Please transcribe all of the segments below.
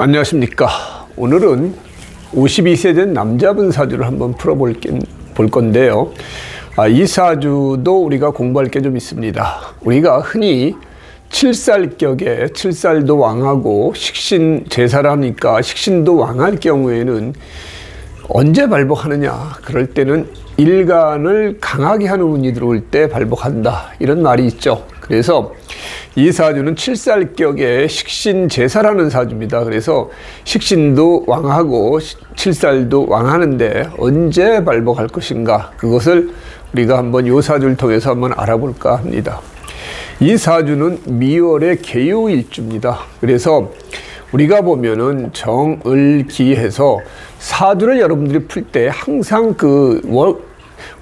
안녕하십니까. 오늘은 52세 된 남자분 사주를 한번 풀어볼 건데요. 이 사주도 우리가 공부할 게 좀 있습니다. 우리가 흔히 칠살격에 칠살도 왕하고 식신 제사라니까 식신도 왕할 경우에는 언제 발복하느냐, 그럴 때는 일간을 강하게 하는 운이 들어올 때 발복한다, 이런 말이 있죠. 그래서 이 사주는 칠살격에 식신 제사라는 사주입니다. 그래서 식신도 왕하고 칠살도 왕하는데 언제 발복할 것인가, 그것을 우리가 한번 이 사주를 통해서 한번 알아볼까 합니다. 이 사주는 미월의 개요일주입니다. 그래서 우리가 보면은 정을기해서 사주를 여러분들이 풀 때 항상 그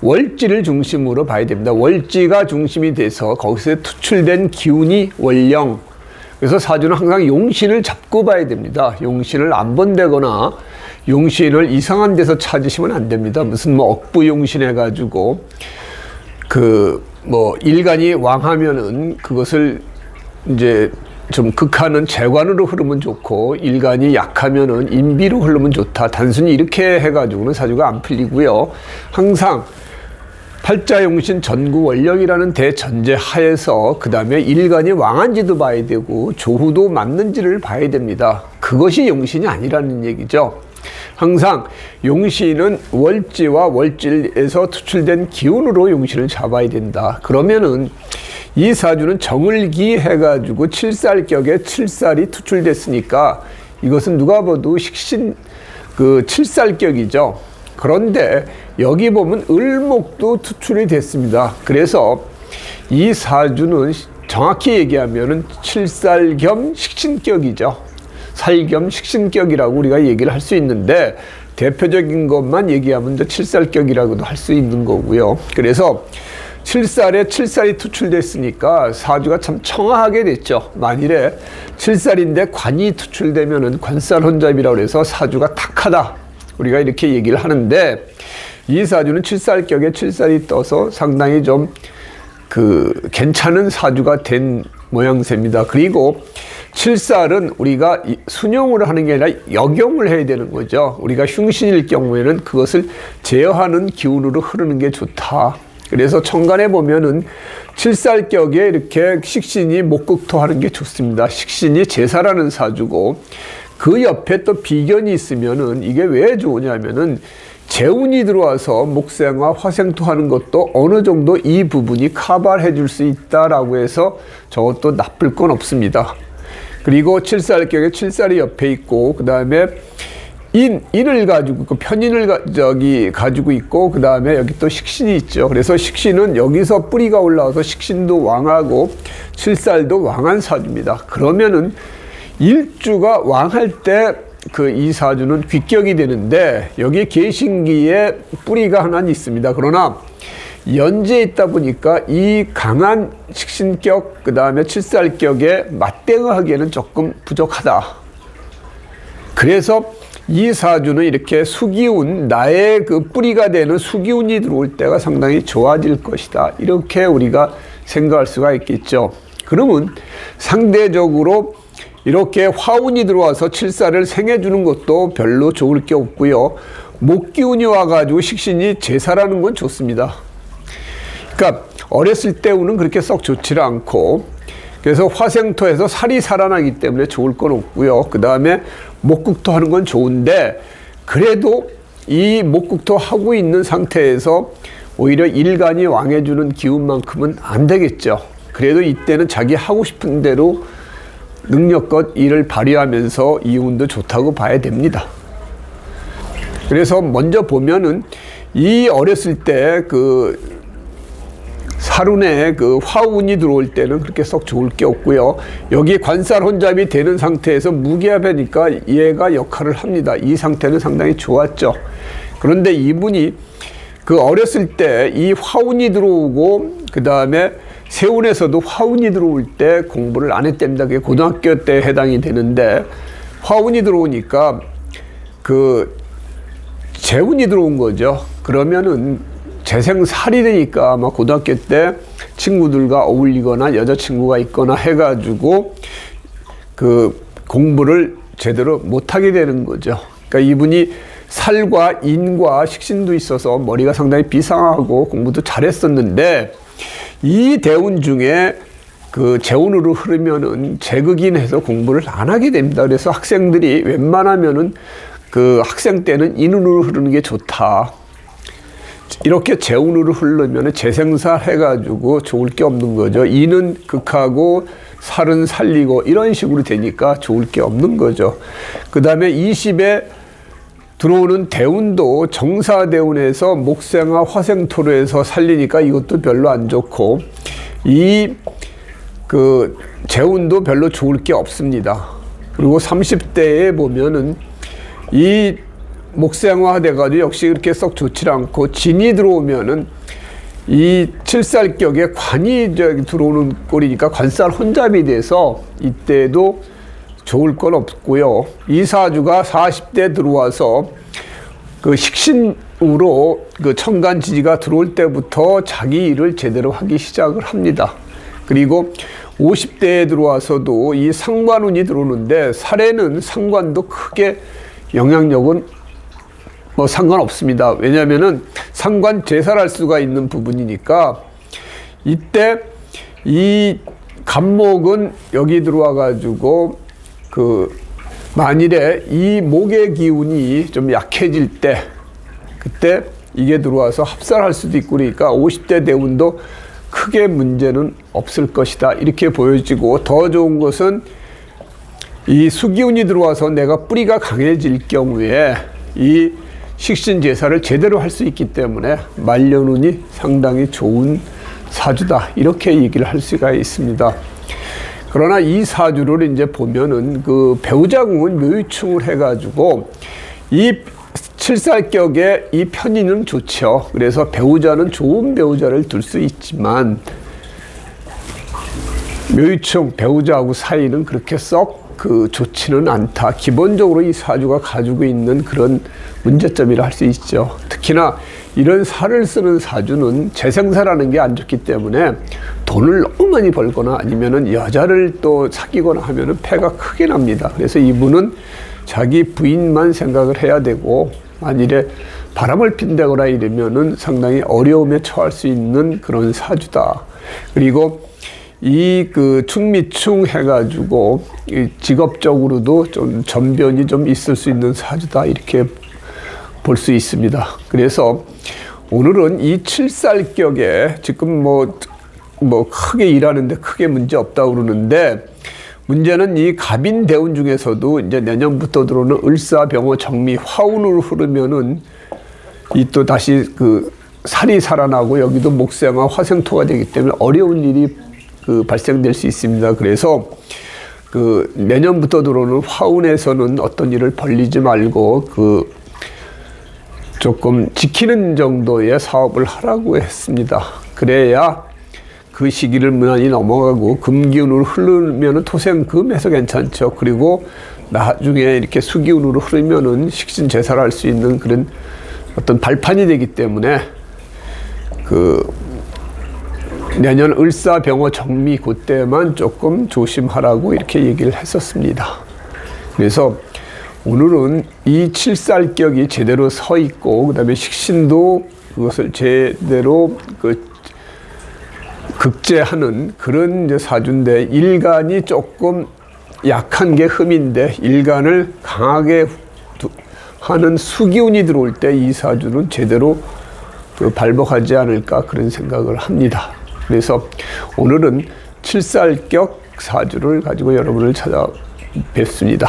월지를 중심으로 봐야 됩니다. 월지가 중심이 돼서 거기서 투출된 기운이 월령. 그래서 사주는 항상 용신을 잡고 봐야 됩니다. 용신을 안 본다거나 용신을 이상한 데서 찾으시면 안 됩니다. 무슨 억부용신 해가지고 일간이 왕하면은 그것을 이제 좀 극하는 재관으로 흐르면 좋고, 일간이 약하면은 인비로 흐르면 좋다, 단순히 이렇게 해가지고는 사주가 안 풀리고요. 항상 팔자용신 전구월령이라는 대전제 하에서 그 다음에 일간이 왕한지도 봐야 되고 조후도 맞는지를 봐야 됩니다. 그것이 용신이 아니라는 얘기죠. 항상 용신은 월지와 월질에서 투출된 기운으로 용신을 잡아야 된다. 그러면은 이 사주는 정을기 해가지고 칠살격에 칠살이 투출됐으니까 이것은 누가 봐도 식신 칠살격이죠. 그런데 여기 보면 을목도 투출이 됐습니다. 그래서 이 사주는 정확히 얘기하면은 칠살 겸 식신격이죠. 살겸 식신격이라고 우리가 얘기를 할 수 있는데, 대표적인 것만 얘기하면 칠살격이라고도 할 수 있는 거고요. 그래서 칠살에 칠살이 투출됐으니까 사주가 참 청아하게 됐죠. 만일에 칠살인데 관이 투출되면은 관살혼잡이라고 해서 사주가 탁하다, 우리가 이렇게 얘기를 하는데, 이 사주는 칠살격에 칠살이 떠서 상당히 좀 괜찮은 사주가 된 모양새입니다. 그리고 칠살은 우리가 순용으로 하는 게 아니라 역용을 해야 되는 거죠. 우리가 흉신일 경우에는 그것을 제어하는 기운으로 흐르는 게 좋다. 그래서 천간에 보면은 칠살격에 이렇게 식신이 목극토하는 게 좋습니다. 식신이 제사라는 사주고, 그 옆에 또 비견이 있으면은 이게 왜 좋으냐면은 재운이 들어와서 목생화 화생토 하는 것도 어느 정도 이 부분이 커버해 줄 수 있다라고 해서 저것도 나쁠 건 없습니다. 그리고 칠살격에 칠살이 옆에 있고, 그 다음에 인을 가지고 있고, 편인을 가지고 있고, 그 다음에 여기 또 식신이 있죠. 그래서 식신은 여기서 뿌리가 올라와서 식신도 왕하고 칠살도 왕한 사주입니다. 그러면은 일주가 왕할 때 이 사주는 귀격이 되는데, 여기 계신기에 뿌리가 하나 있습니다. 그러나 연재에 있다 보니까 이 강한 식신격, 그 다음에 칠살격에 맞대응하기에는 조금 부족하다. 그래서 이 사주는 이렇게 수기운, 나의 뿌리가 되는 수기운이 들어올 때가 상당히 좋아질 것이다, 이렇게 우리가 생각할 수가 있겠죠. 그러면 상대적으로 이렇게 화운이 들어와서 칠살을 생해주는 것도 별로 좋을 게 없고요. 목기운이 와가지고 식신이 제사라는 건 좋습니다. 그러니까 어렸을 때 운은 그렇게 썩 좋지를 않고, 그래서 화생토에서 살이 살아나기 때문에 좋을 건 없고요. 그 다음에 목극토 하는 건 좋은데, 그래도 이 목극토 하고 있는 상태에서 오히려 일간이 왕해주는 기운만큼은 안 되겠죠. 그래도 이때는 자기 하고 싶은 대로 능력껏 일을 발휘하면서 이 운도 좋다고 봐야 됩니다. 그래서 먼저 보면은 이 어렸을 때 살운에 화운이 들어올 때는 그렇게 썩 좋을 게 없고요. 여기 관살 혼잡이 되는 상태에서 무기합하니까 얘가 역할을 합니다. 이 상태는 상당히 좋았죠. 그런데 이분이 어렸을 때 이 화운이 들어오고, 그 다음에 세운에서도 화운이 들어올 때 공부를 안 했답니다. 그게 고등학교 때 해당이 되는데, 화운이 들어오니까 재운이 들어온 거죠. 그러면은 재생살이 되니까 아마 고등학교 때 친구들과 어울리거나 여자친구가 있거나 해가지고 공부를 제대로 못하게 되는 거죠. 그러니까 이분이 살과 인과 식신도 있어서 머리가 상당히 비상하고 공부도 잘했었는데 이 대운 중에 그 재운으로 흐르면은 재극인해서 공부를 안 하게 됩니다. 그래서 학생들이 웬만하면은 그 학생 때는 인운으로 흐르는 게 좋다. 이렇게 재운으로 흐르면 재생살 해가지고 좋을 게 없는 거죠. 인은 극하고 살은 살리고 이런 식으로 되니까 좋을 게 없는 거죠. 그 다음에 20에 들어오는 대운도 정사대운에서 목생화 화생토로 해서 살리니까 이것도 별로 안 좋고 이 그 재운도 별로 좋을 게 없습니다. 그리고 30대에 보면은 이 목생화 돼가지고 역시 그렇게 썩 좋지 않고 진이 들어오면은 이 칠살격에 관이 들어오는 꼴이니까 관살 혼잡이 돼서 이때도 좋을 건 없고요. 이 사주가 40대 들어와서 그 식신으로 그 천간지지가 들어올 때부터 자기 일을 제대로 하기 시작을 합니다. 그리고 50대에 들어와서도 이 상관운이 들어오는데 살에는 상관도 크게 영향력은 뭐 상관없습니다. 왜냐하면은 상관 제살할 수가 있는 부분이니까 이때 이 간목은 여기 들어와 가지고 그 만일에 이 목의 기운이 좀 약해질 때 그때 이게 들어와서 합살할 수도 있고 그러니까 50대 대운도 크게 문제는 없을 것이다 이렇게 보여지고 더 좋은 것은 이 수기운이 들어와서 내가 뿌리가 강해질 경우에 이 식신제사를 제대로 할 수 있기 때문에 말년운이 상당히 좋은 사주다 이렇게 얘기를 할 수가 있습니다. 그러나 이 사주를 이제 보면은 그 배우자궁은 묘유충을 해가지고 이 칠살격에 이 편인은 좋죠. 그래서 배우자는 좋은 배우자를 둘 수 있지만 묘유충 배우자하고 사이는 그렇게 썩 그 좋지는 않다. 기본적으로 이 사주가 가지고 있는 그런 문제점이라 할 수 있죠. 특히나 이런 살을 쓰는 사주는 재생사라는 게 안 좋기 때문에 돈을 너무 많이 벌거나 아니면은 여자를 또 사귀거나 하면은 폐가 크게 납니다. 그래서 이분은 자기 부인만 생각을 해야 되고 만일에 바람을 핀다거나 이러면은 상당히 어려움에 처할 수 있는 그런 사주다. 그리고 이 그 충미충 해가지고 직업적으로도 좀 전변이 좀 있을 수 있는 사주다 이렇게 볼 수 있습니다. 그래서 오늘은 이 칠살격에 지금 뭐 크게 일하는데 크게 문제 없다고 그러는데 문제는 이 갑인 대운 중에서도 이제 내년부터 들어오는 을사병호 정미 화운으로 흐르면은 이 또 다시 그 살이 살아나고 여기도 목생화 화생토가 되기 때문에 어려운 일이 그 발생될 수 있습니다. 그래서 그 내년부터 들어오는 화운에서는 어떤 일을 벌리지 말고 그 조금 지키는 정도의 사업을 하라고 했습니다. 그래야 그 시기를 무난히 넘어가고 금기운으로 흐르면은 토생금해서 괜찮죠. 그리고 나중에 이렇게 수기운으로 흐르면은 식신제사를 할 수 있는 그런 어떤 발판이 되기 때문에 그 내년 을사병호 정미 그때만 조금 조심하라고 이렇게 얘기를 했었습니다. 그래서 오늘은 이 칠살격이 제대로 서 있고 그다음에 식신도 그것을 제대로 그 극제하는 그런 이제 사주인데 일간이 조금 약한 게 흠인데 일간을 강하게 하는 수기운이 들어올 때 이 사주는 제대로 그 발복하지 않을까 그런 생각을 합니다. 그래서 오늘은 칠살격 사주를 가지고 여러분을 찾아뵙습니다.